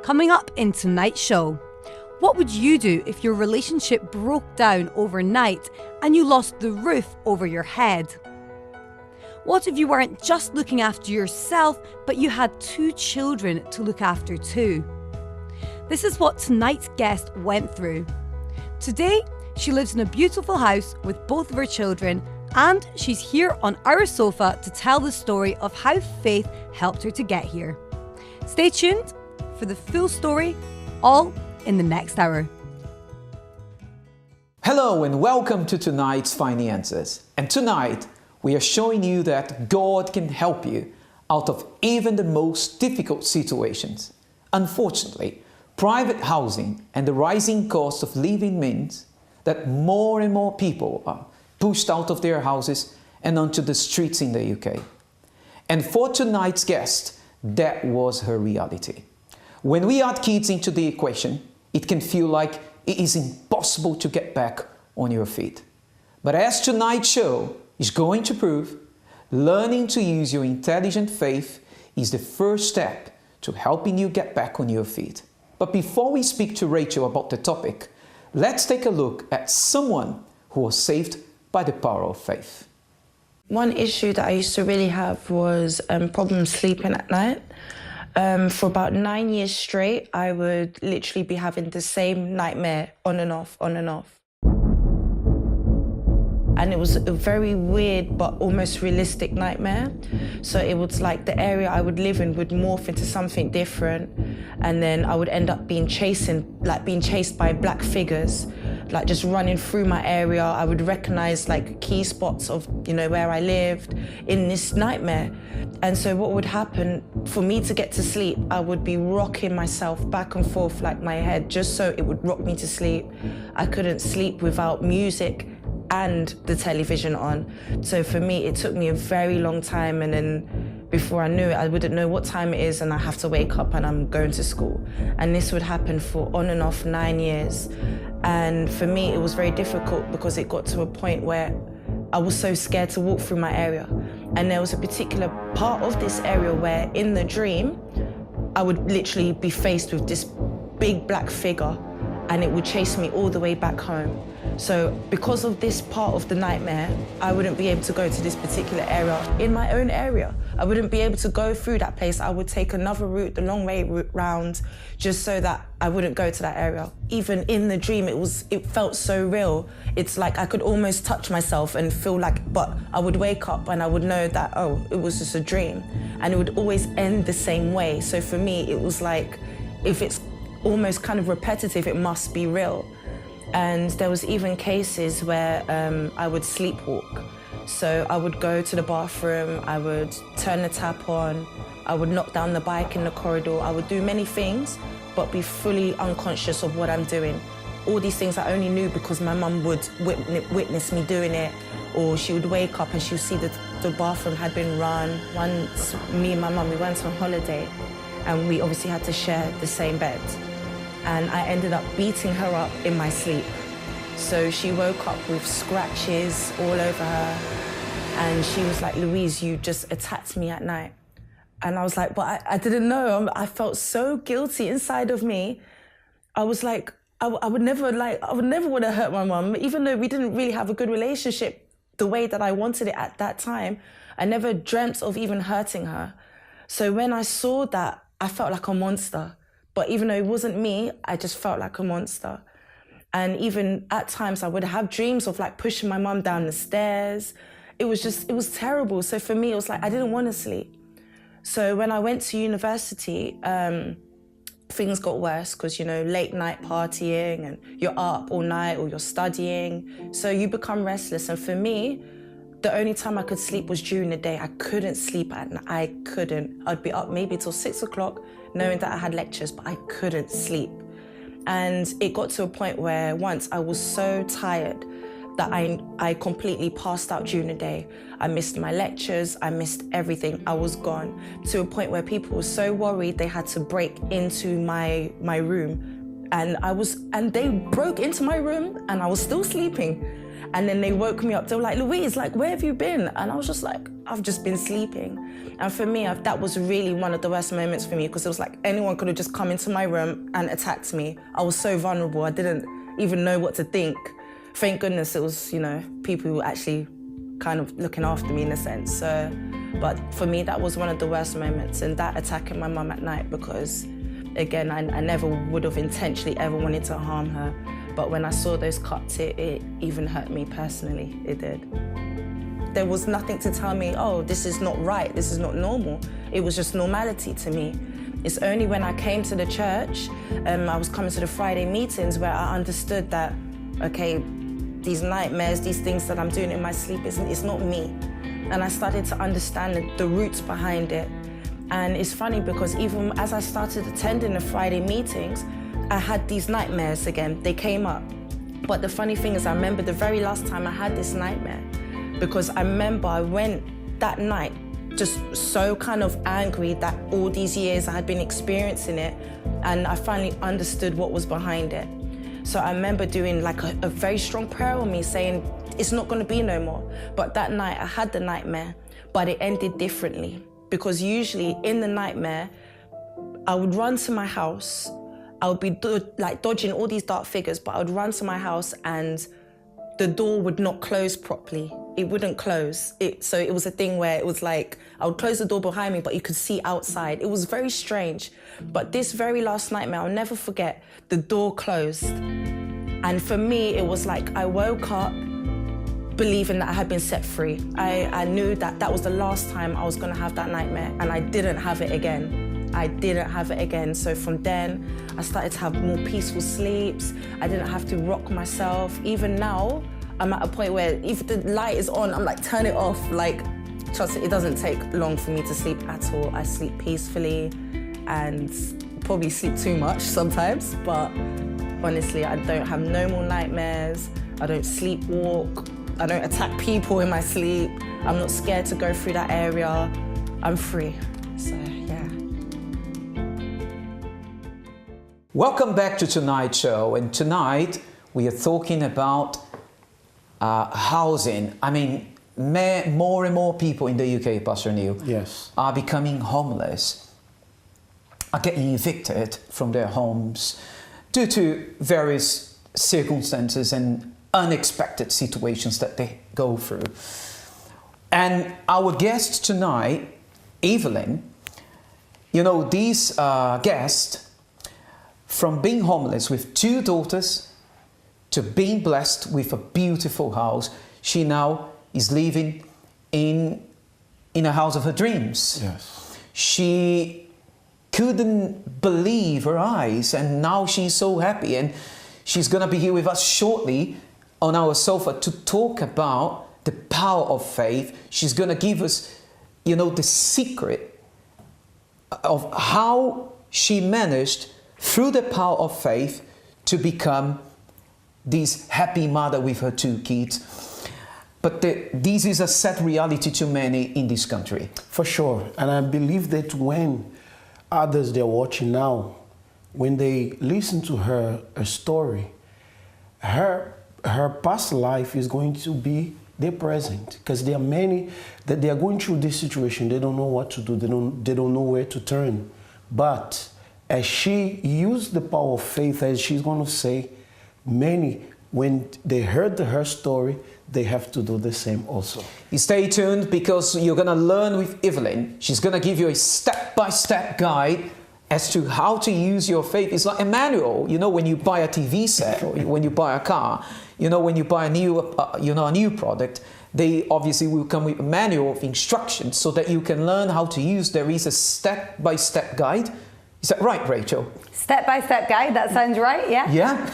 Coming up in tonight's show, what would you do if your relationship broke down overnight and you lost the roof over your head? What if you weren't just looking after yourself, but you had 2 children to look after too? This is what tonight's guest went through. Today, she lives in a beautiful house with both of her children, and she's here on our sofa to tell the story of how faith helped her to get here. Stay tuned for the full story, all in the next hour. Hello and welcome to tonight's Finances. And tonight, we are showing you that God can help you out of even the most difficult situations. Unfortunately, private housing and the rising cost of living means that more and more people are pushed out of their houses and onto the streets in the UK. And for tonight's guest, that was her reality. When we add kids into the equation, it can feel like it is impossible to get back on your feet. But as tonight's show is going to prove, learning to use your intelligent faith is the first step to helping you get back on your feet. But before we speak to Rachel about the topic, let's take a look at someone who was saved by the power of faith. One issue that I used to really have was problems sleeping at night. For about 9 years straight, I would literally be having the same nightmare on and off, on and off. And it was a very weird but almost realistic nightmare. So it was like the area I would live in would morph into something different. And then I would end up being chased by black figures, like just running through my area. I would recognize like key spots of, where I lived in this nightmare. And so what would happen, for me to get to sleep, I would be rocking myself back and forth like my head, just so it would rock me to sleep. I couldn't sleep without music and the television on. So for me, it took me a very long time, and then before I knew it, I wouldn't know what time it is and I have to wake up and I'm going to school. And this would happen for on and off 9 years. And for me, it was very difficult because it got to a point where I was so scared to walk through my area. And there was a particular part of this area where in the dream, I would literally be faced with this big black figure and it would chase me all the way back home. So because of this part of the nightmare, I wouldn't be able to go to this particular area in my own area. I wouldn't be able to go through that place. I would take another route, the long way round, just so that I wouldn't go to that area. Even in the dream, it felt so real. It's like I could almost touch myself and feel like, but I would wake up and I would know that, oh, it was just a dream. And it would always end the same way. So for me, it was like, if it's almost kind of repetitive, it must be real. And there was even cases where I would sleepwalk. So I would go to the bathroom, I would turn the tap on, I would knock down the bike in the corridor, I would do many things, but be fully unconscious of what I'm doing. All these things I only knew because my mum would witness me doing it, or she would wake up and she would see that the bathroom had been run. Once, me and my mum, we went on holiday, and we obviously had to share the same bed. And I ended up beating her up in my sleep. So she woke up with scratches all over her, and she was like, "Louise, you just attacked me at night." And I was like, but I didn't know. I felt so guilty inside of me. I was like, I would never want to hurt my mum, even though we didn't really have a good relationship the way that I wanted it at that time. I never dreamt of even hurting her. So when I saw that, I felt like a monster. But even though it wasn't me, I just felt like a monster. And even at times I would have dreams of like pushing my mum down the stairs. It was terrible. So for me, it was like, I didn't want to sleep. So when I went to university, things got worse because, late night partying and you're up all night or you're studying. So you become restless. And for me, the only time I could sleep was during the day. I couldn't sleep at night. I couldn't. I'd be up maybe till 6 o'clock knowing that I had lectures, but I couldn't sleep. And it got to a point where once I was so tired that I completely passed out during the day. I missed my lectures, I missed everything, I was gone. To a point where people were so worried they had to break into my room. And they broke into my room and I was still sleeping. And then they woke me up. They were like, Louise, like, where have you been? And I was just like, I've just been sleeping. And for me, that was really one of the worst moments for me, because it was like anyone could have just come into my room and attacked me. I was so vulnerable. I didn't even know what to think. Thank goodness it was, people who were actually kind of looking after me in a sense. But for me, that was one of the worst moments, and that attacking my mum at night, because again, I never would have intentionally ever wanted to harm her. But when I saw those cuts, it even hurt me personally, it did. There was nothing to tell me, oh, this is not right, this is not normal. It was just normality to me. It's only when I came to the church, I was coming to the Friday meetings, where I understood that, okay, these nightmares, these things that I'm doing in my sleep, it's not me. And I started to understand the roots behind it. And it's funny because even as I started attending the Friday meetings, I had these nightmares again. They came up. But the funny thing is, I remember the very last time I had this nightmare, because I remember I went that night just so kind of angry that all these years I had been experiencing it, and I finally understood what was behind it. So I remember doing like a very strong prayer on me, saying, it's not gonna be no more. But that night I had the nightmare, but it ended differently. Because usually in the nightmare, I would run to my house, I would be dodging all these dark figures, but I would run to my house and the door would not close properly. It wouldn't close. So it was a thing where it was like, I would close the door behind me, but you could see outside. It was very strange. But this very last nightmare, I'll never forget, the door closed. And for me, it was like I woke up believing that I had been set free. I knew that that was the last time I was gonna have that nightmare, and I didn't have it again. I didn't have it again. So from then, I started to have more peaceful sleeps. I didn't have to rock myself. Even now, I'm at a point where if the light is on, I'm like, turn it off. Like, trust me, it doesn't take long for me to sleep at all. I sleep peacefully and probably sleep too much sometimes, but honestly, I don't have no more nightmares. I don't sleepwalk. I don't attack people in my sleep. I'm not scared to go through that area. I'm free, so yeah. Welcome back to tonight's show, and tonight we are talking about housing. I mean, more and more people in the UK, Pastor Neil, yes, are becoming homeless, are getting evicted from their homes due to various circumstances and unexpected situations that they go through. And our guest tonight, Evelyn, these guests, from being homeless with 2 daughters to being blessed with a beautiful house, she now is living in a house of her dreams. yes. She couldn't believe her eyes, and now she's so happy, and she's gonna be here with us shortly on our sofa to talk about the power of faith. She's gonna give us, the secret of how she managed through the power of faith to become this happy mother with her 2 kids. But this is a sad reality to many in this country. For sure. And I believe that when others they're watching now, when they listen to her story, her past life is going to be their present, because there are many that they are going through this situation. They don't know what to do. They don't know where to turn. But as she used the power of faith, as she's going to say, many, when they heard her story, they have to do the same also. Stay tuned, because you're going to learn with Evelyn. She's going to give you a step-by-step guide as to how to use your faith. It's like a manual. When you buy a TV set, or when you buy a car, when you buy a new product, they obviously will come with a manual of instructions so that you can learn how to use. There is a step-by-step guide. Is that right, Rachel? Step-by-step guide, that sounds right, yeah? Yeah.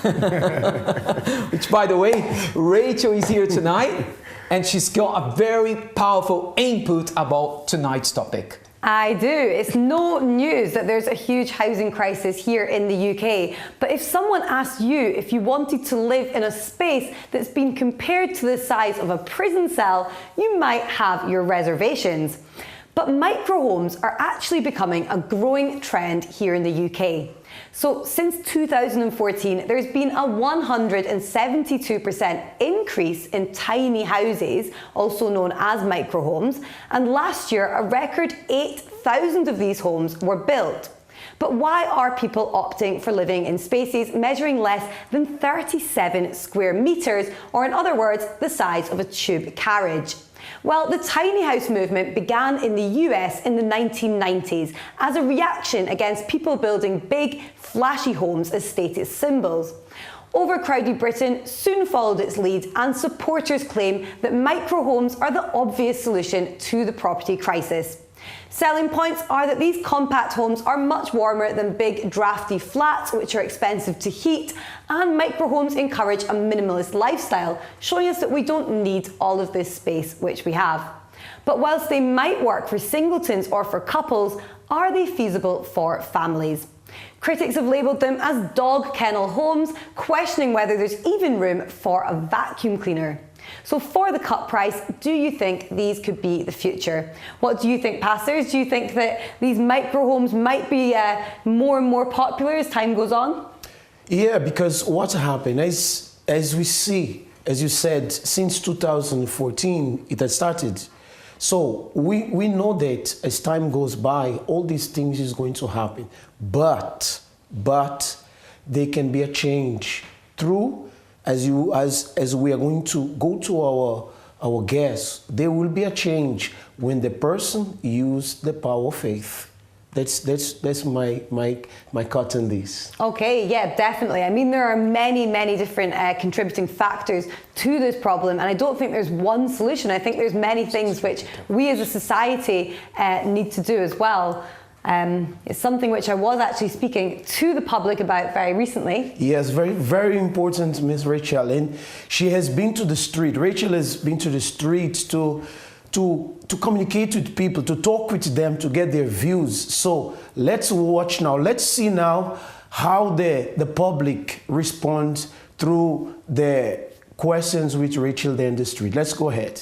Which, by the way, Rachel is here tonight, and she's got a very powerful input about tonight's topic. I do. It's no news that there's a huge housing crisis here in the UK. But if someone asked you if you wanted to live in a space that's been compared to the size of a prison cell, you might have your reservations. But microhomes are actually becoming a growing trend here in the UK. So since 2014, there's been a 172% increase in tiny houses, also known as microhomes, and last year a record 8,000 of these homes were built. But why are people opting for living in spaces measuring less than 37 square metres, or in other words, the size of a tube carriage? Well, the tiny house movement began in the US in the 1990s as a reaction against people building big, flashy homes as status symbols. Overcrowded Britain soon followed its lead, and supporters claim that microhomes are the obvious solution to the property crisis. Selling points are that these compact homes are much warmer than big drafty flats, which are expensive to heat, and microhomes encourage a minimalist lifestyle, showing us that we don't need all of this space which we have. But whilst they might work for singletons or for couples, are they feasible for families? Critics have labelled them as dog kennel homes, questioning whether there's even room for a vacuum cleaner. So for the cut price, do you think these could be the future? What do you think, pastors? Do you think that these microhomes might be more and more popular as time goes on? Yeah, because what's happened, as we see, as you said, since 2014 it has started. So we know that as time goes by, all these things is going to happen. But there can be a change through, as we are going to go to our guests, there will be a change when the person uses the power of faith. That's my cut on this. Okay, yeah, definitely. I mean, there are many different contributing factors to this problem, and I don't think there's one solution. I think there's many things which we as a society need to do as well. It's something which I was actually speaking to the public about very recently. Yes, very important, Miss Rachel. And she has been to the street. Rachel has been to the streets to communicate with people, to talk with them, to get their views. So let's watch now. Let's see now how the public responds through the questions with Rachel there in the street. Let's go ahead.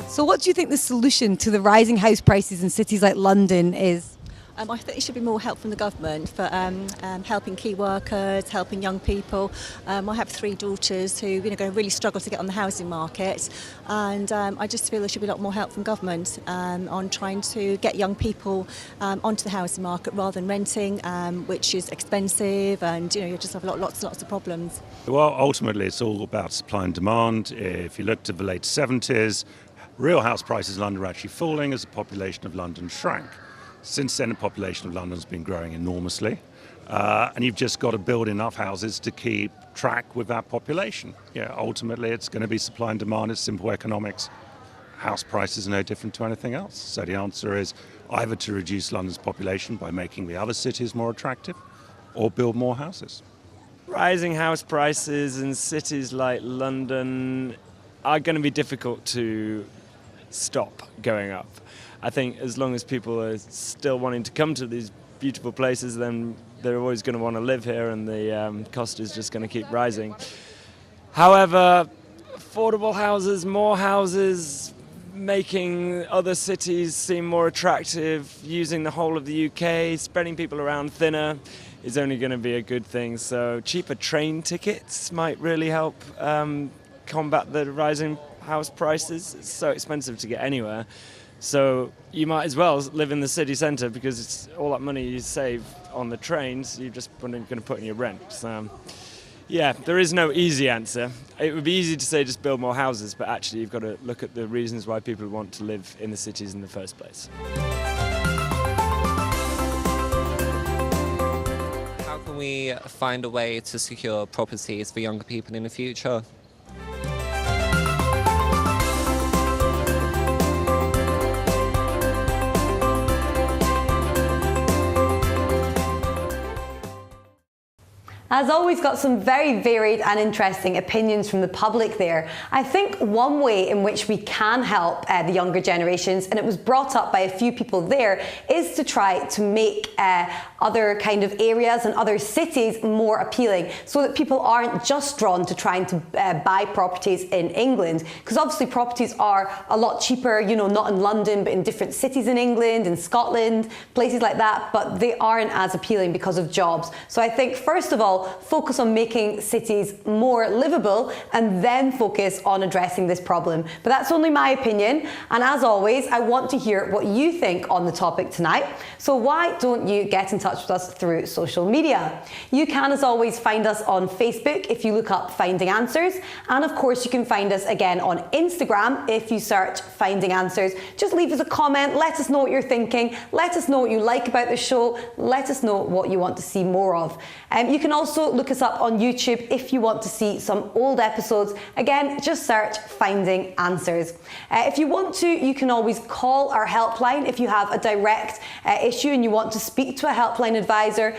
So what do you think the solution to the rising house prices in cities like London is? I think there should be more help from the government for helping key workers, helping young people. I have 3 daughters who going to really struggle to get on the housing market, and I just feel there should be a lot more help from government on trying to get young people onto the housing market rather than renting, which is expensive, and you just have lots of problems. Well, ultimately it's all about supply and demand. If you look to the late 70s, real house prices in London are actually falling as the population of London shrank. Since then, the population of London's been growing enormously, and you've just got to build enough houses to keep track with that population. Yeah, ultimately, it's going to be supply and demand. It's simple economics. House prices are no different to anything else. So the answer is either to reduce London's population by making the other cities more attractive, or build more houses. Rising house prices in cities like London are going to be difficult to stop going up. I think as long as people are still wanting to come to these beautiful places, then they're always going to want to live here, and the cost is just going to keep rising. However, affordable houses, more houses, making other cities seem more attractive, using the whole of the UK, spreading people around thinner is only going to be a good thing. So cheaper train tickets might really help combat the rising house prices. It's so expensive to get anywhere. So you might as well live in the city centre, because it's all that money you save on the trains, you're just going to put in your rent. So, yeah, there is no easy answer. It would be easy to say just build more houses, but actually you've got to look at the reasons why people want to live in the cities in the first place. How can we find a way to secure properties for younger people in the future? As always, got some very varied and interesting opinions from the public there. I think one way in which we can help the younger generations, and it was brought up by a few people there, is to try to make other kind of areas and other cities more appealing, so that people aren't just drawn to trying to buy properties in England, because obviously properties are a lot cheaper, you know, not in London but in different cities in England, in Scotland, places like that, but they aren't as appealing because of jobs. So I think first of all, focus on making cities more livable and then focus on addressing this problem. But that's only my opinion, and as always, I want to hear what you think on the topic tonight. So why don't you get in touch with us through social media? You can, as always, find us on Facebook if you look up Finding Answers, and of course you can find us again on Instagram if you search Finding Answers. Just leave us a comment, let us know what you're thinking, let us know what you like about the show, let us know what you want to see more of. You can also look us up on YouTube if you want to see some old episodes. Again, just search Finding Answers. If you want to, you can always call our helpline if you have a direct issue and you want to speak to a helpline advisor.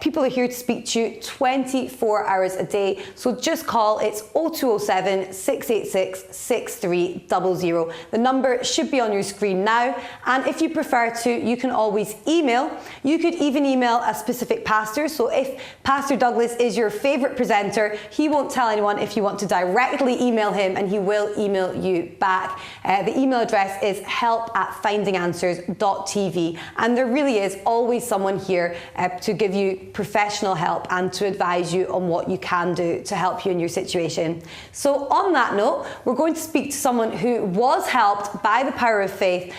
People are here to speak to you 24 hours a day, so just call. It's 0207 686 6300. The number should be on your screen now, and if you prefer to, you can always email. You could even email a specific pastor, so if Pastor Douglas is your favourite presenter, he won't tell anyone if you want to directly email him, and he will email you back. The email address is help@findinganswers.tv, and there really is always someone here to give you professional help and to advise you on what you can do to help you in your situation. So on that note, we're going to speak to someone who was helped by the power of faith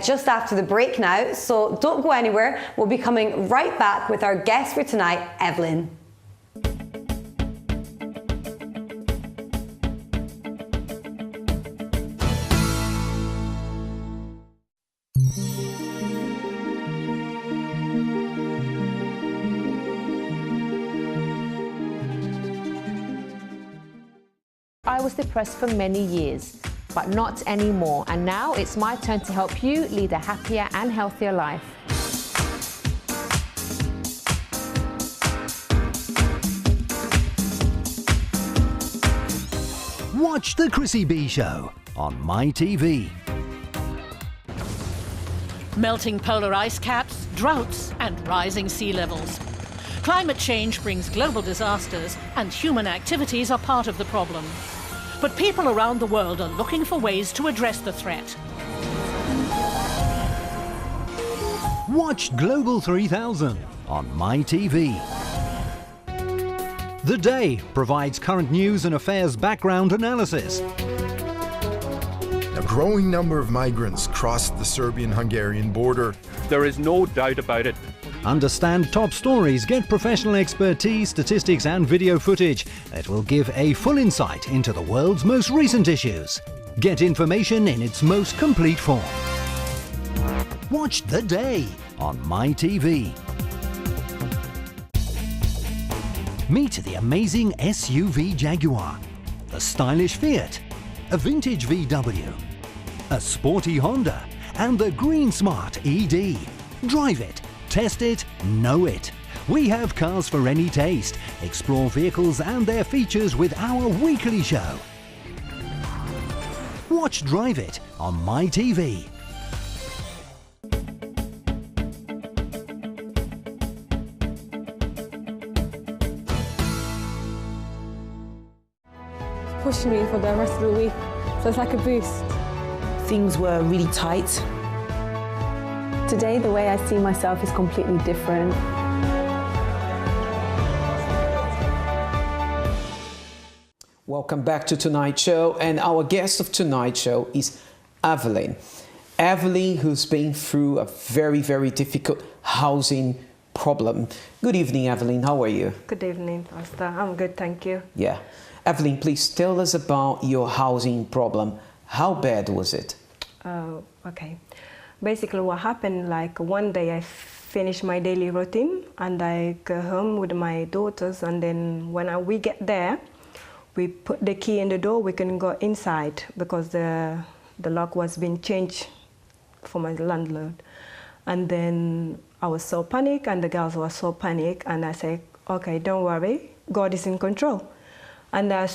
just after the break now, so don't go anywhere. We'll be coming right back with our guest for tonight, Evelyn. I was depressed for many years, but not anymore, and now it's my turn to help you lead a happier and healthier life. Watch The Chrissy B Show on MyTV. Melting polar ice caps, droughts, and rising sea levels. Climate change brings global disasters, and human activities are part of the problem. But people around the world are looking for ways to address the threat. Watch Global 3000 on MyTV. The Day provides current news and affairs background analysis. A growing number of migrants crossed the Serbian-Hungarian border. There is no doubt about it. Understand top stories, get professional expertise, statistics and video footage that will give a full insight into the world's most recent issues. Get information in its most complete form. Watch The Day on MyTV. Meet the amazing SUV Jaguar, the stylish Fiat, a vintage VW, a sporty Honda, and the Green Smart ED. Drive it, test it, know it. We have cars for any taste. Explore vehicles and their features with our weekly show. Watch Drive It on MyTV. Pushed me for the rest of the week, so it's like a boost. Things were really tight. Today, the way I see myself is completely different. Welcome back to tonight's show, and our guest of tonight's show is Evelyn. Evelyn, who's been through a very, very difficult housing problem. Good evening, Evelyn. How are you? Good evening, Pastor. I'm good, thank you. Yeah. Evelyn, please tell us about your housing problem. How bad was it? Okay. Basically what happened, like one day I finished my daily routine and I go home with my daughters, and then when we get there, we put the key in the door, we couldn't go inside because the lock was being changed for my landlord. And then I was so panicked and the girls were so panicked, and I said, okay, don't worry, God is in control. And I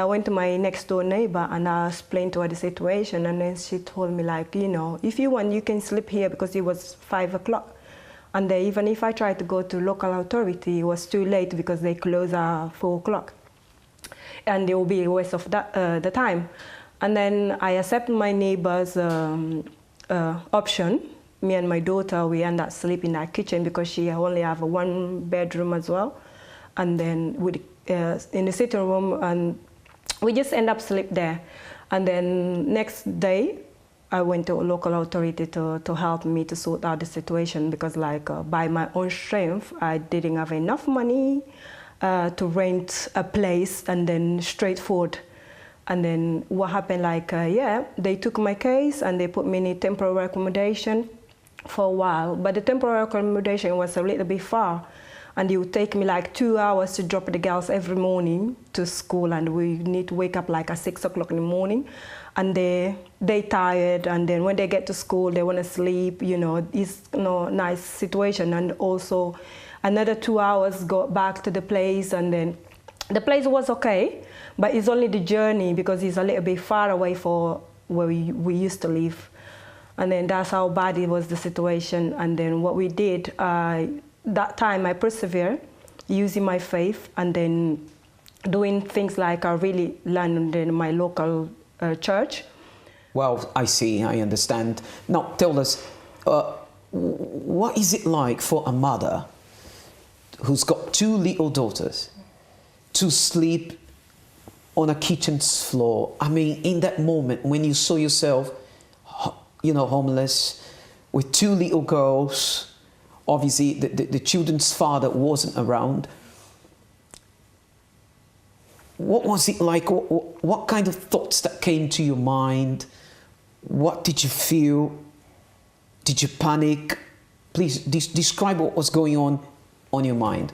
went to my next door neighbor and I explained to her the situation, and then she told me, like, you know, if you want, you can sleep here, because it was 5 o'clock. And even if I tried to go to local authority, it was too late because they close at 4 o'clock. And it will be a waste of the time. And then I accept my neighbor's option. Me and my daughter, we end up sleeping in our kitchen because she only have a 1 bedroom as well. And then in the sitting room, and we just end up sleep there. And then next day, I went to a local authority to help me to sort out the situation because by my own strength, I didn't have enough money to rent a place and then straightforward. And then what happened, they took my case and they put me in temporary accommodation for a while. But the temporary accommodation was a little bit far. And it would take me 2 hours to drop the girls every morning to school. And we need to wake up at 6 o'clock in the morning. And they tired. And then when they get to school, they want to sleep. It's nice situation. And also another 2 hours go back to the place. And then the place was okay. But it's only the journey because it's a little bit far away for where we used to live. And then that's how bad it was, the situation. And then what we did, that time I persevered, using my faith, and then doing things like I really learned in my local church. Well, I see, I understand. Now, tell us, what is it like for a mother who's got 2 little daughters to sleep on a kitchen's floor? I mean, in that moment when you saw yourself, homeless, with 2 little girls, obviously the children's father wasn't around. What was it like? What kind of thoughts that came to your mind? What did you feel? Did you panic? Please describe what was going on your mind.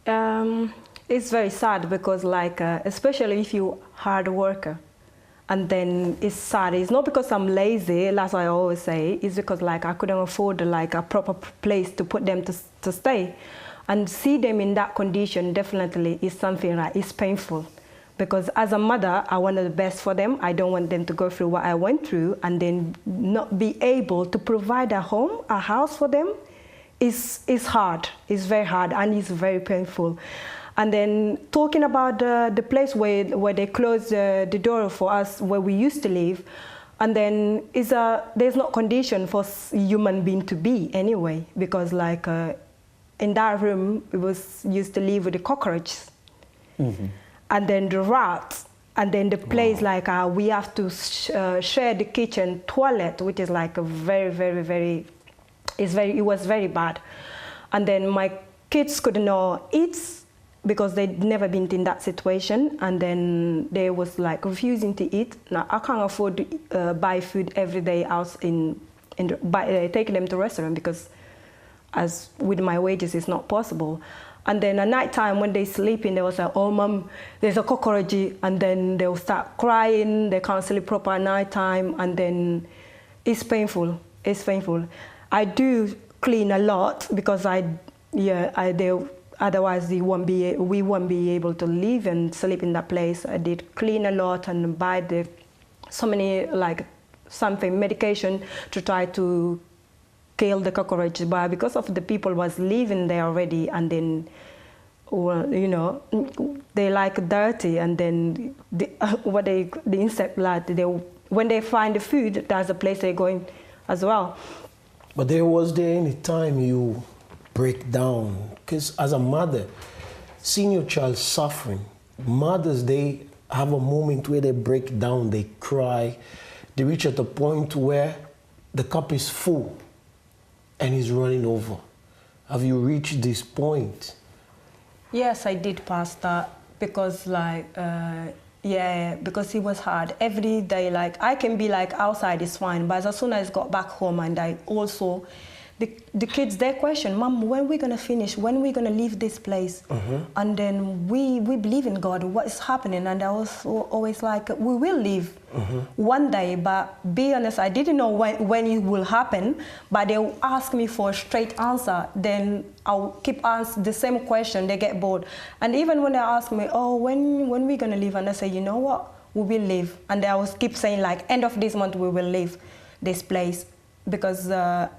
It's very sad because especially if you're a hard worker, and then it's sad. It's not because I'm lazy, as I always say. It's because I couldn't afford a proper place to put them to stay. And see them in that condition definitely is something it's painful. Because as a mother, I wanted the best for them. I don't want them to go through what I went through and then not be able to provide a home, a house for them. It's hard. It's very hard and it's very painful. And then talking about the place where they closed the door for us, where we used to live, and then there's no condition for human being to be anyway, because in that room, we was used to live with the cockroaches, and then the rats, and then the place we have to share the kitchen toilet, which is a very, very, very, it was very bad. And then my kids could not eat, because they'd never been in that situation, and then they was refusing to eat. Now I can't afford to buy food every day out taking them to restaurant, because as with my wages it's not possible. And then at night time when they sleeping, they was oh mom, there's a cockroach, and then they'll start crying. They can't sleep proper at night time, and then it's painful. It's painful. I do clean a lot because otherwise, we won't be able to live and sleep in that place. I did clean a lot and buy so many medication to try to kill the cockroach. But because of the people was living there already, and then they dirty, and then the insect when they find the food, that's the place they're going as well. But was there any time you break down? Because as a mother, seeing your child suffering, mothers, they have a moment where they break down, they cry, they reach at a point where the cup is full and is running over. Have you reached this point? Yes, I did pass that, because because it was hard. Every day, I can be outside is fine, but as soon as I got back home, and I also, the kids, they question, Mom, when are we going to finish? When are we going to leave this place? And then we believe in God, what is happening? And I was always we will leave one day, but be honest, I didn't know when it will happen, but they will ask me for a straight answer. Then I'll keep asking the same question, they get bored. And even when they ask me, oh, when are we going to leave? And I say, you know what, we will leave. And I will keep saying end of this month we will leave this place. because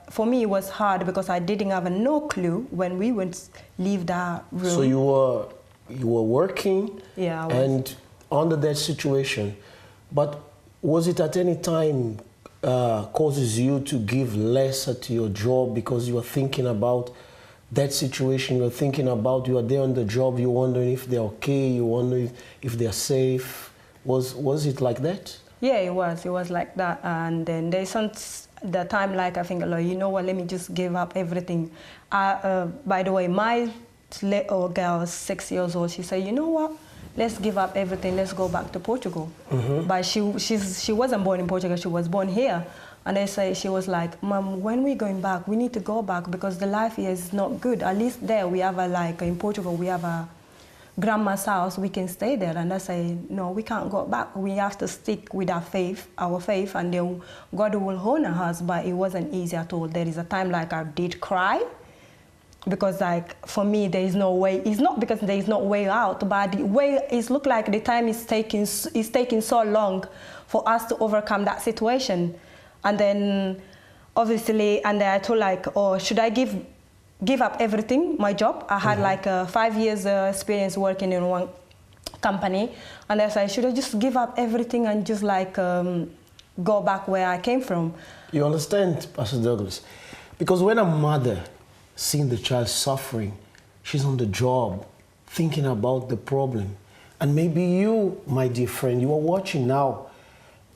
for me it was hard because I didn't have no clue when we would leave that room. So you were working, yeah, I was. and under that situation, but was it at any time causes you to give lesser to your job because you are thinking about that situation, you are thinking about, you are there on the job, you're wondering if they're okay, you wonder if they're safe? Was it like that? Yeah, it was like that. And then there's the time like I think, you know what, let me just give up everything. By the way, my little girl is 6 years old. She said, you know what, let's give up everything, let's go back to Portugal. But she wasn't born in Portugal, she was born here. And they say, she was like, Mom, when we're going back, we need to go back because the life here is not good. At least there we have in Portugal, we have a grandma's house, we can stay there. And I say, no, we can't go back. We have to stick with our faith, and then God will honor us. But it wasn't easy at all. There is a time like I did cry, because like for me there is no way. It's not because there is no way out, but the way it look like the time is taking so long for us to overcome that situation. And then obviously, and then I told like, oh, should I give up everything, my job? I had like 5 years experience working in one company, and I said, should I just give up everything and just like go back where I came from? You understand, Pastor Douglas? Because when a mother seeing the child suffering, she's on the job thinking about the problem. And maybe you, my dear friend, you are watching now,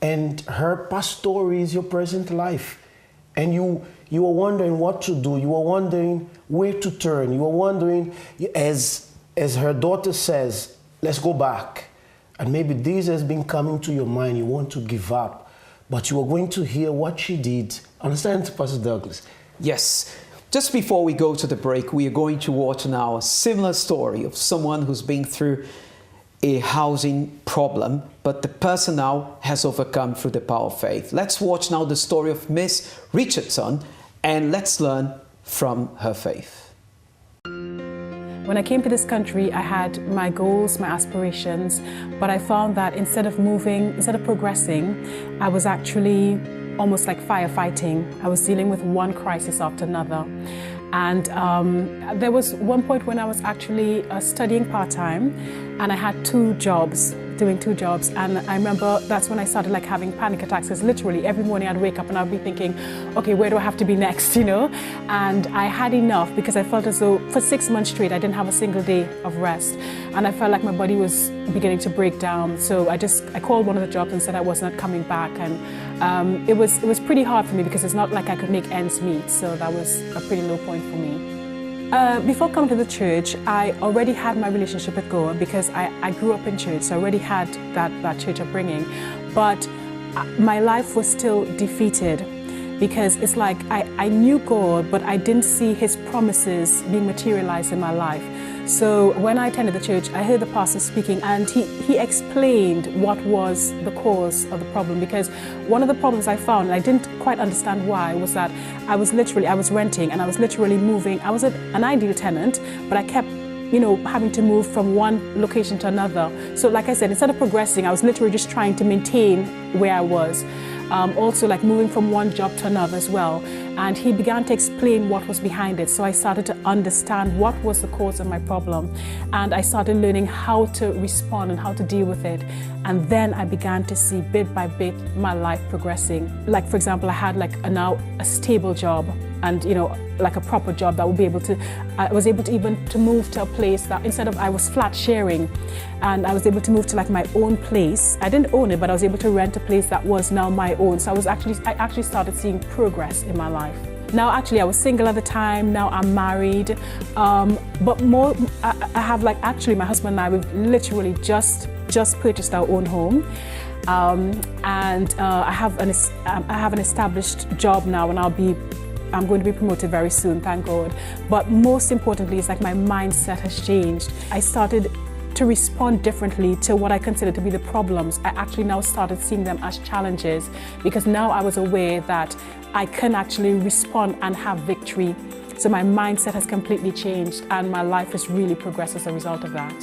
and her past story is your present life. And you are wondering what to do. You are wondering where to turn. You are wondering, as her daughter says, let's go back. And maybe this has been coming to your mind. You want to give up. But you are going to hear what she did. Understand, Pastor Douglas? Yes. Just before we go to the break, we are going to watch now a similar story of someone who's been through a housing problem, but the person now has overcome through the power of faith. Let's watch now the story of Miss Richardson, and let's learn from her faith. When I came to this country, I had my goals, my aspirations, but I found that instead of progressing, I was actually almost like firefighting. I was dealing with one crisis after another. And there was one point when I was actually studying part-time, and I had doing two jobs, and I remember that's when I started like having panic attacks, because literally every morning I'd wake up and I'd be thinking, okay, where do I have to be next, you know? And I had enough, because I felt as though for 6 months straight I didn't have a single day of rest, and I felt like my body was beginning to break down. So I called one of the jobs and said I was not coming back, and it was pretty hard for me because it's not like I could make ends meet, so that was a pretty low point for me. Before coming to the church, I already had my relationship with God, because I grew up in church, so I already had that church upbringing. But my life was still defeated, because it's like I knew God, but I didn't see His promises being materialized in my life. So when I attended the church, I heard the pastor speaking, and he explained what was the cause of the problem. Because one of the problems I found, and I didn't quite understand why, was that I was renting, and I was literally moving. I was an ideal tenant, but I kept having to move from one location to another. So like I said, instead of progressing, I was literally just trying to maintain where I was. Also like moving from one job to another as well. And he began to explain what was behind it. So I started to understand what was the cause of my problem. And I started learning how to respond and how to deal with it. And then I began to see bit by bit my life progressing. Like, for example, I had now a stable job, and like a proper job that would be able to, I was able to even to move to a place that instead of, I was flat sharing, and I was able to move to like my own place. I didn't own it, but I was able to rent a place that was now my own. So I actually started seeing progress in my life. Now, actually, I was single at the time. Now I'm married, but more, I have actually my husband and I, we've literally just purchased our own home. And I have an established job now, and I'm going to be promoted very soon, thank God. But most importantly, it's like my mindset has changed. I started to respond differently to what I considered to be the problems. I actually now started seeing them as challenges, because now I was aware that I can actually respond and have victory. So my mindset has completely changed, and my life has really progressed as a result of that.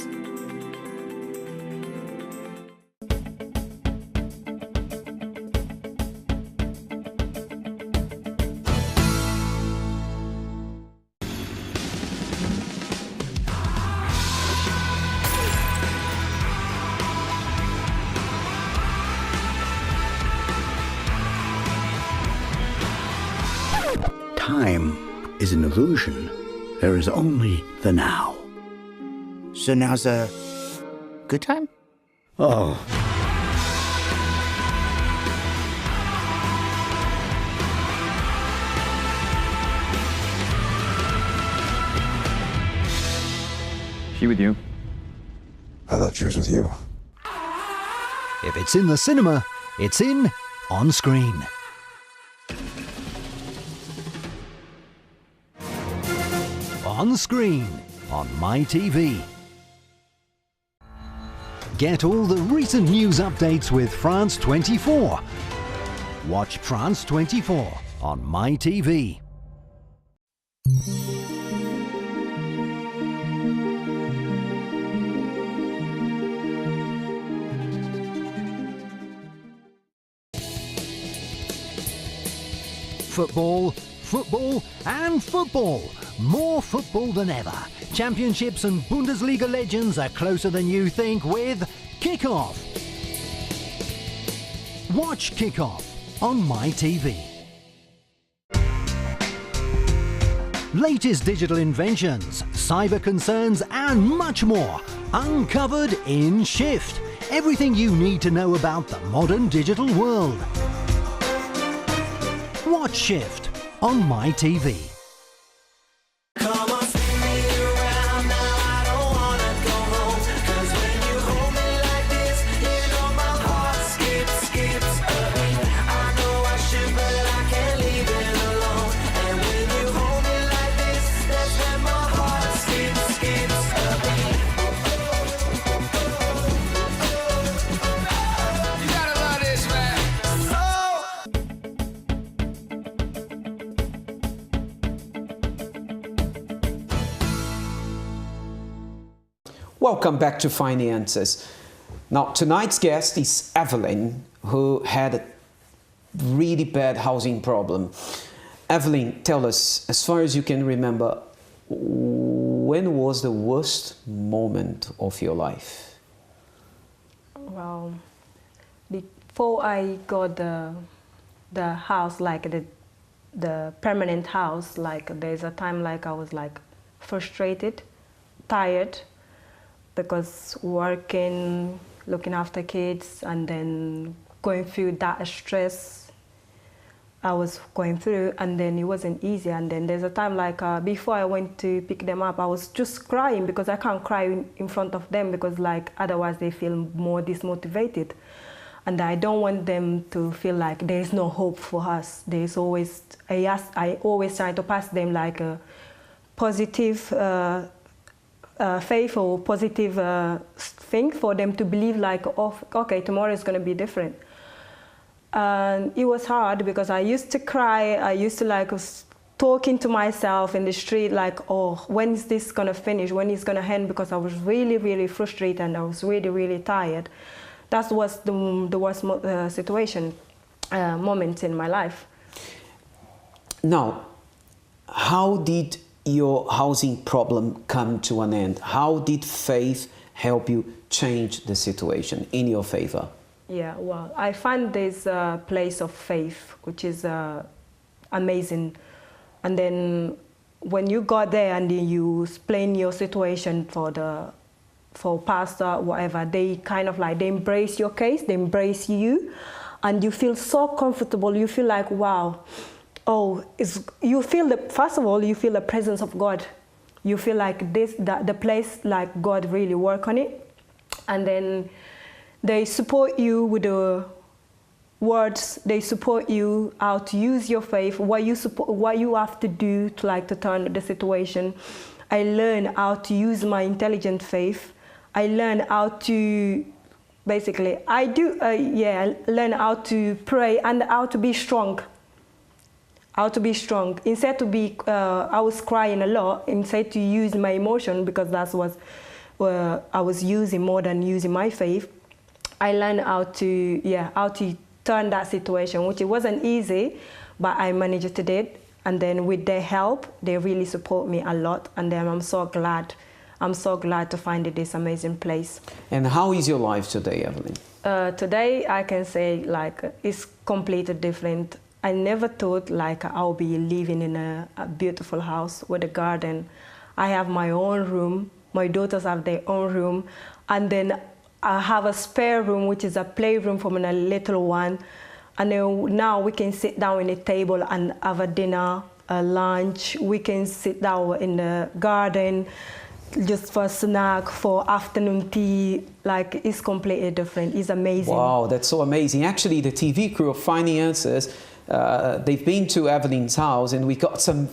time is an illusion. There is only the now. So now's a good time? Oh. She with you? I thought she was with you. If it's in the cinema, it's in on screen. On screen on MyTV. Get all the recent news updates with France 24. Watch France 24 on MyTV. Football, football and football. More football than ever. Championships and Bundesliga legends are closer than you think with Kickoff. Watch Kickoff on MyTV. Latest digital inventions, cyber concerns and much more uncovered in Shift. Everything you need to know about the modern digital world. Watch Shift on MyTV. Welcome back to Finances. Now, tonight's guest is Evelyn, who had a really bad housing problem. Evelyn, tell us, as far as you can remember, when was the worst moment of your life? Well, before I got the house, like the permanent house, like there's a time like I was like frustrated, tired, because working, looking after kids, and then going through that stress I was going through, and then it wasn't easy. And then there's a time like before I went to pick them up, I was just crying because I can't cry in front of them because like otherwise they feel more dismotivated. And I don't want them to feel like there's no hope for us. There's always, I always try to pass them like a positive faith or positive thing for them to believe like, oh, okay, tomorrow is going to be different. And it was hard because I used to cry. I used to like was talking to myself in the street like, oh, when is this going to finish? When is it going to end? Because I was really, really frustrated and I was really, really tired. That was the worst moment in my life. Now, how did your housing problem come to an end? How did faith help you change the situation in your favor? Yeah, well, I found this place of faith, which is amazing. And then when you got there and you explain your situation for pastor, whatever, they kind of like, they embrace your case, they embrace you, and you feel so comfortable. You feel like, wow. Oh, you feel first of all, you feel the presence of God. You feel like the place, like God really work on it. And then they support you with the words. They support you how to use your faith, what you have to do to turn the situation. I learned how to use my intelligent faith. I learned how to, basically, I learn how to pray and how to be strong. How to be strong. Instead to be, I was crying a lot, instead to use my emotion, because that was I was using more than using my faith. I learned how to turn that situation, which it wasn't easy, but I managed to do it. And then with their help, they really support me a lot. And then I'm so glad to find this amazing place. And how is your life today, Evelyn? Today, I can say like it's completely different. I never thought like I'll be living in a beautiful house with a garden. I have my own room, my daughters have their own room, and then I have a spare room, which is a playroom for my little one. And then now we can sit down in a table and have a dinner, a lunch. We can sit down in the garden just for a snack, for afternoon tea. Like, it's completely different. It's amazing. Wow, that's so amazing. Actually, the TV crew of Finances, they've been to Evelyn's house, and we got some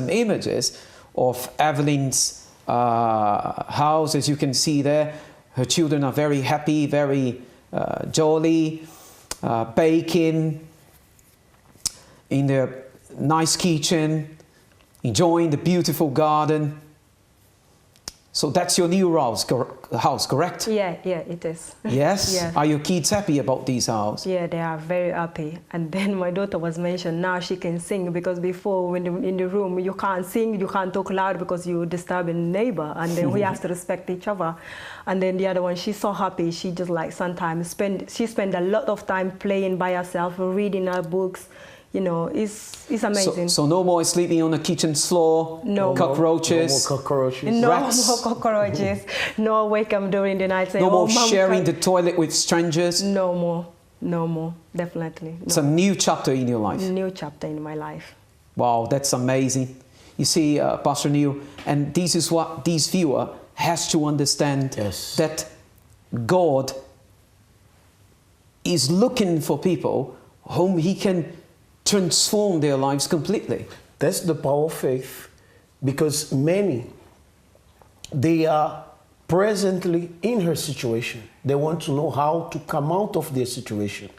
images of Evelyn's house. As you can see there, her children are very happy, very jolly, baking in their nice kitchen, enjoying the beautiful garden. So that's your new house, correct? Yeah, it is. Yes? Yeah. Are your kids happy about this house? Yeah, they are very happy. And then my daughter was mentioned, now she can sing, because before when in the room you can't sing, you can't talk loud because you disturb a neighbor, and then we have to respect each other. And then the other one, she's so happy. She just like sometimes spend a lot of time playing by herself, reading her books. You know, it's amazing. So no more sleeping on the kitchen floor, no cockroaches, no more cockroaches, rats. no more cockroaches, no wake up during the night saying, no more Mom, sharing the toilet with strangers. No more, definitely. No. It's a new chapter in your life. New chapter in my life. Wow, that's amazing. You see, Pastor Neil, and this is what this viewer has to understand, that God is looking for people whom He can transform their lives completely. That's the power of faith, because many, they are presently in her situation. They want to know how to come out of their situation.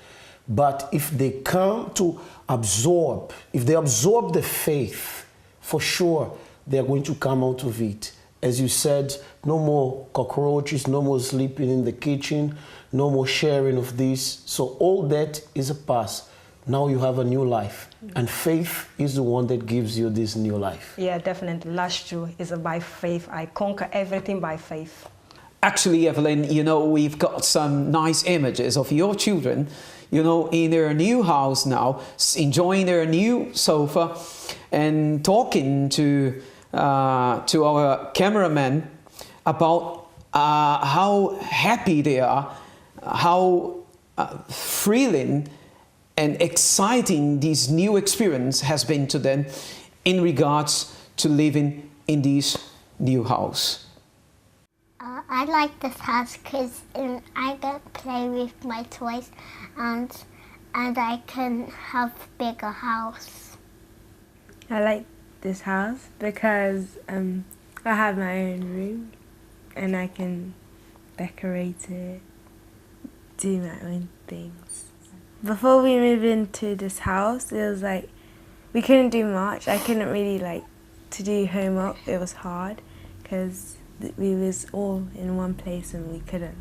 But if they come to absorb, if they absorb the faith, for sure they are going to come out of it. As you said, no more cockroaches, no more sleeping in the kitchen, no more sharing of this. So all that is a past. Now you have a new life, and faith is the one that gives you this new life. Yeah, definitely. That's true. It's by faith. I conquer everything by faith. Actually, Evelyn, you know, we've got some nice images of your children, you know, in their new house now, enjoying their new sofa, and talking to our cameraman about how happy they are, how thrilling and exciting this new experience has been to them in regards to living in this new house. I like this house because I can play with my toys, and I can have a bigger house. I like this house because I have my own room and I can decorate it, do my own things. Before we moved into this house, it was like we couldn't do much. I couldn't really to do homework. It was hard because we was all in one place and we couldn't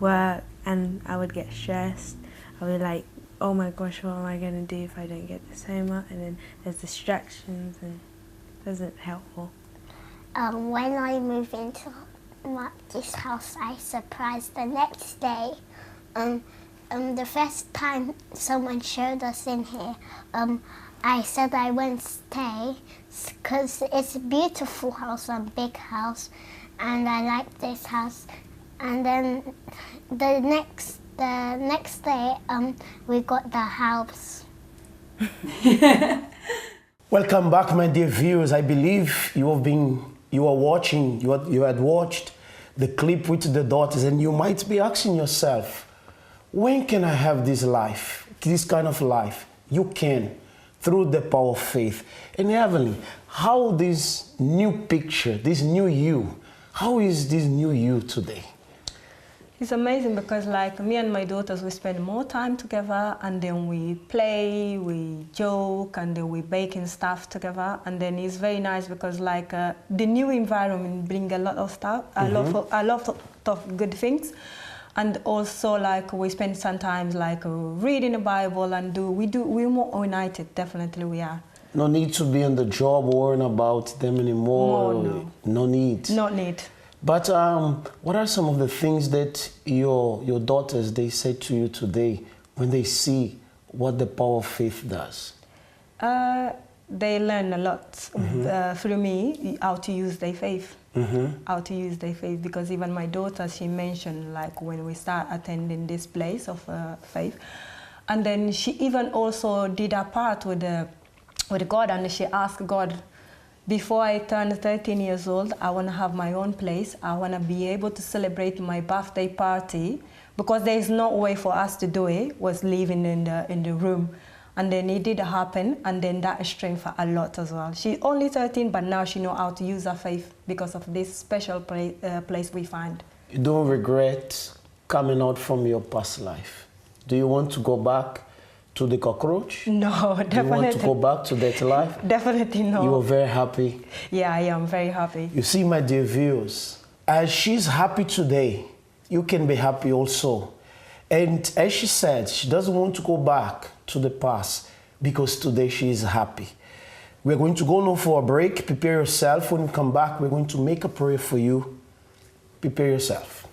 work, and I would get stressed. I would oh my gosh, what am I going to do if I don't get this homework? And then there's distractions and it wasn't helpful. When I moved into this house, I surprised the next day. The first time someone showed us in here, I said I won't stay because it's a beautiful house, a big house, and I like this house. And then the next day, we got the house. Welcome back, my dear viewers. I believe you had watched the clip with the daughters, and you might be asking yourself, when can I have this life, this kind of life? You can, through the power of faith. And Evelyn, how this new picture, this new you, how is this new you today? It's amazing because me and my daughters, we spend more time together, and then we play, we joke, and then we baking stuff together. And then it's very nice because the new environment brings a lot of stuff, a lot of good things. And also we spend sometimes reading the Bible, and we're more united, definitely we are. No need to be on the job worrying about them anymore. No need. No need. But what are some of the things that your daughters, they say to you today when they see what the power of faith does? They learn a lot through me how to use their faith. How to use their faith, because even my daughter, she mentioned like when we start attending this place of faith, and then she even also did a part with God, and she asked God, before I turn 13 years old, I want to have my own place. I want to be able to celebrate my birthday party, because there is no way for us to do it, was living in the room. And then it did happen, and then that strengthened her a lot as well. She's only 13, but now she knows how to use her faith because of this special place we find. You don't regret coming out from your past life? Do you want to go back to the cockroach? No, definitely. Do you want to go back to that life? Definitely no. You are very happy? Yeah, I am very happy. You see, my dear viewers, as she's happy today, you can be happy also. And as she said, she doesn't want to go back to the past because today she is happy. We're going to go now for a break. Prepare yourself. When we come back, we're going to make a prayer for you. Prepare yourself.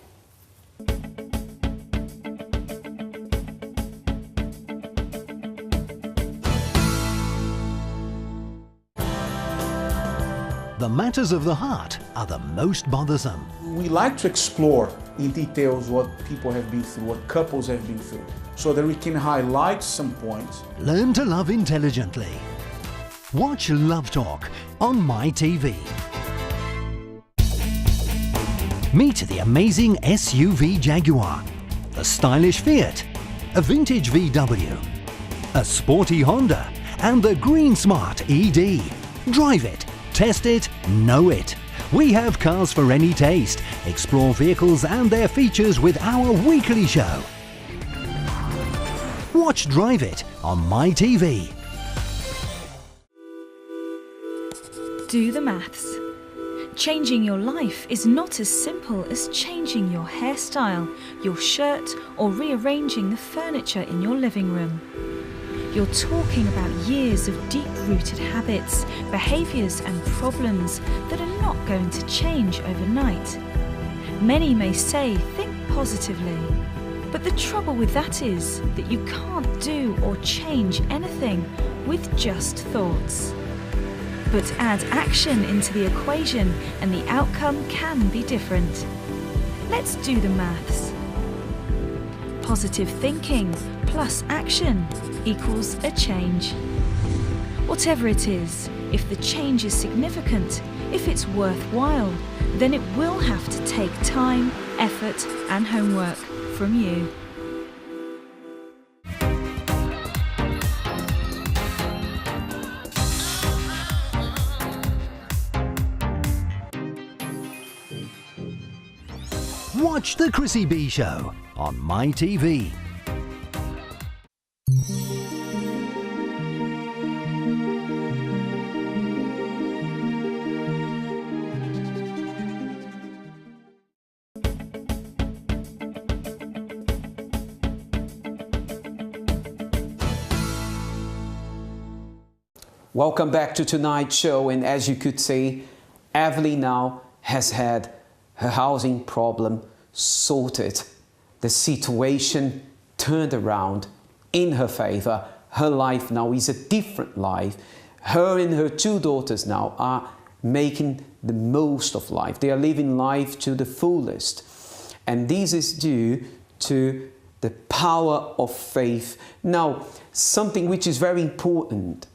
The matters of the heart are the most bothersome. We like to explore in details what people have been through, what couples have been through, so that we can highlight some points. Learn to love intelligently. Watch Love Talk on MyTV. Meet the amazing SUV Jaguar, the stylish Fiat, a vintage VW, a sporty Honda, and the green smart ED. Drive it, test it, know it. We have cars for any taste. Explore vehicles and their features with our weekly show. Watch Drive It on MyTV. Do the maths. Changing your life is not as simple as changing your hairstyle, your shirt, or rearranging the furniture in your living room. You're talking about years of deep-rooted habits, behaviours and problems that are not going to change overnight. Many may say, think positively, but the trouble with that is that you can't do or change anything with just thoughts. But add action into the equation and the outcome can be different. Let's do the maths. Positive thinking plus action equals a change. Whatever it is, if the change is significant, if it's worthwhile, then it will have to take time, effort, and homework from you. Watch The Chrissy B Show on MyTV. Welcome back to tonight's show, and as you could see, Evelyn now has had her housing problem sorted, the situation turned around in her favor. Her life now is a different life. Her and her two daughters now are making the most of life. They are living life to the fullest. And this is due to the power of faith. Now, something which is very important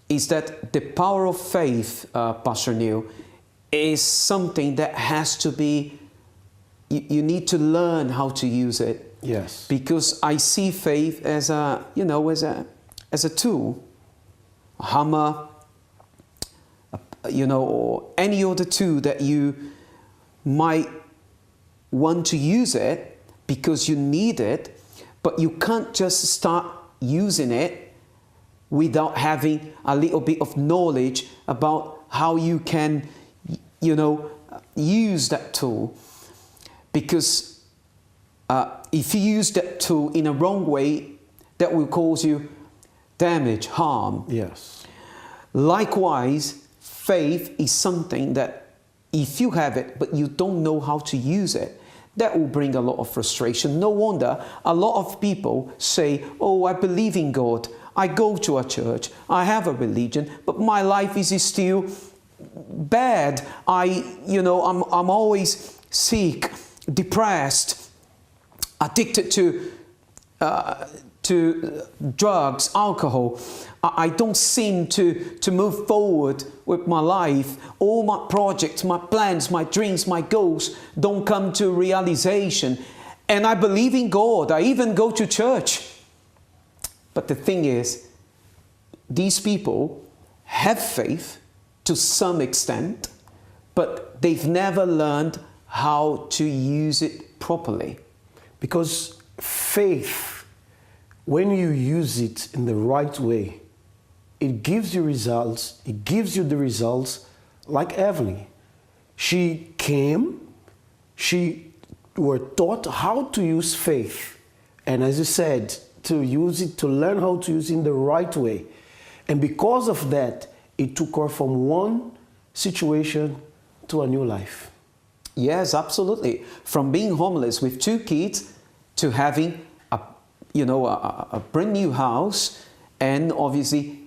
is that the power of faith, Pastor Neil, is something that has to be, you need to learn how to use it. Yes. Because I see faith as a, as a tool, a hammer, or any other tool that you might want to use it because you need it, but you can't just start using it without having a little bit of knowledge about how you can, use that tool. Because if you use that tool in a wrong way, that will cause you damage, harm. Yes. Likewise, faith is something that if you have it, but you don't know how to use it, That will bring a lot of frustration. No wonder a lot of people say, oh, I believe in God. I go to a church. I have a religion, but my life is still bad. I'm always sick, depressed, addicted to drugs, alcohol. I don't seem to move forward with my life. All my projects, my plans, my dreams, my goals don't come to realization. And I believe in God. I even go to church. But the thing is, these people have faith to some extent, but they've never learned how to use it properly. Because faith, when you use it in the right way, it gives you results. It gives you the results like Evelyn. She came, she were taught how to use faith. And as you said, to use it, to learn how to use it in the right way. And because of that, it took her from one situation to a new life. Yes, absolutely. From being homeless with 2 kids to having a brand new house, and obviously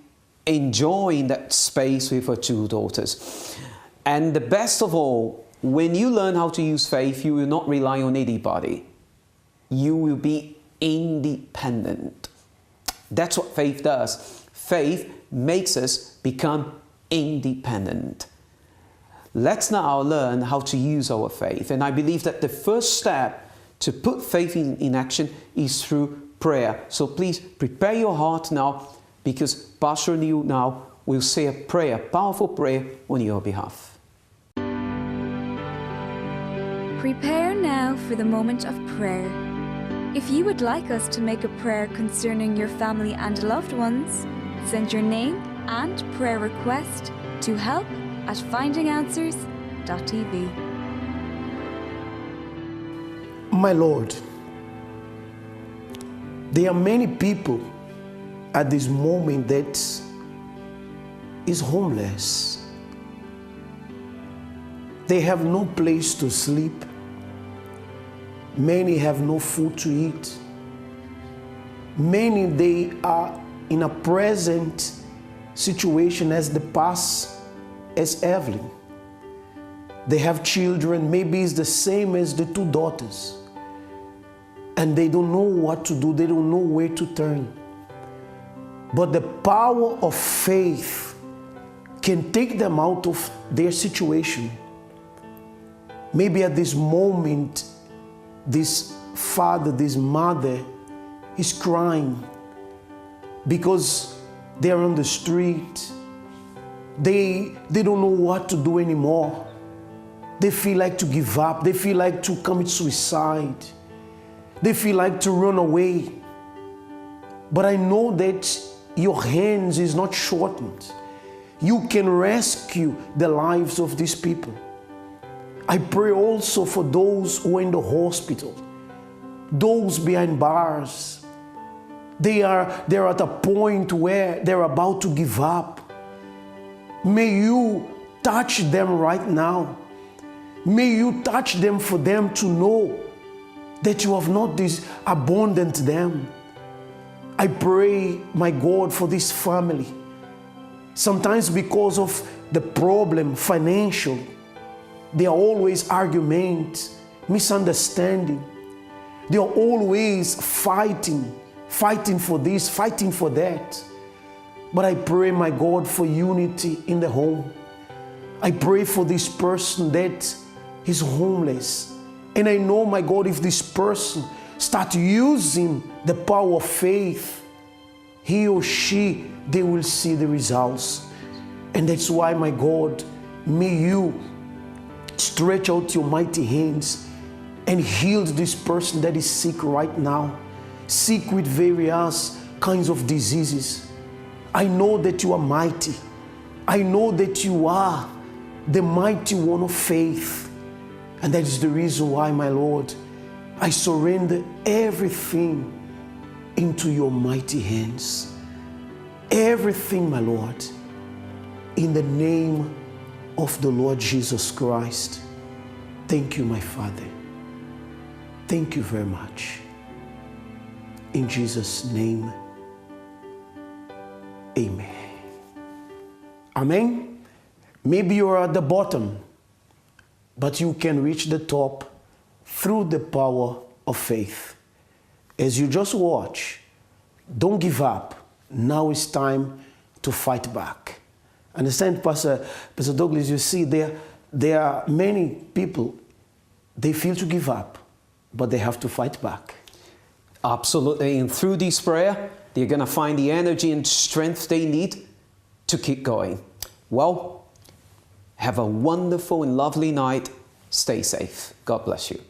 enjoying that space with her 2 daughters. And the best of all, when you learn how to use faith, you will not rely on anybody. You will be independent. That's what faith does. Faith makes us become independent. Let's now learn how to use our faith. And I believe that the first step to put faith in action is through prayer. So please prepare your heart now, because Pastor Neil now will say a prayer, powerful prayer on your behalf. Prepare now for the moment of prayer. If you would like us to make a prayer concerning your family and loved ones, send your name and prayer request to help@findinganswers.tv. My Lord, there are many people at this moment that is homeless. They have no place to sleep. Many have no food to eat. Many, they are in a present situation as the past as Evelyn. They have children, maybe it's the same as the 2 daughters. And they don't know what to do, they don't know where to turn. But the power of faith can take them out of their situation. Maybe at this moment, this father, this mother is crying because they're on the street. They don't know what to do anymore. They feel like to give up. They feel like to commit suicide. They feel like to run away. But I know that your hands is not shortened. You can rescue the lives of these people. I pray also for those who are in the hospital, those behind bars. They're at a point where they're about to give up. May you touch them right now. May you touch them for them to know that you have not abandoned them. I pray, my God, for this family. Sometimes because of the problem, financial, there are always arguments, misunderstanding. They are always fighting for this, fighting for that. But I pray, my God, for unity in the home. I pray for this person that is homeless. And I know, my God, if this person starts using the power of faith, he or she, they will see the results. And that's why, my God, may you stretch out your mighty hands and heal this person that is sick right now, sick with various kinds of diseases. I know that you are mighty. I know that you are the mighty one of faith. And that is the reason why, my Lord, I surrender everything into your mighty hands. Everything, my Lord, in the name of the Lord Jesus Christ. Thank you, my Father. Thank you very much. In Jesus' name, amen. Amen. Maybe you're at the bottom, but you can reach the top through the power of faith. As you just watch, don't give up. Now it's time to fight back. Understand, Pastor Douglas, you see there are many people, they feel to give up, but they have to fight back. Absolutely. And through this prayer, they're going to find the energy and strength they need to keep going. Well, have a wonderful and lovely night. Stay safe. God bless you.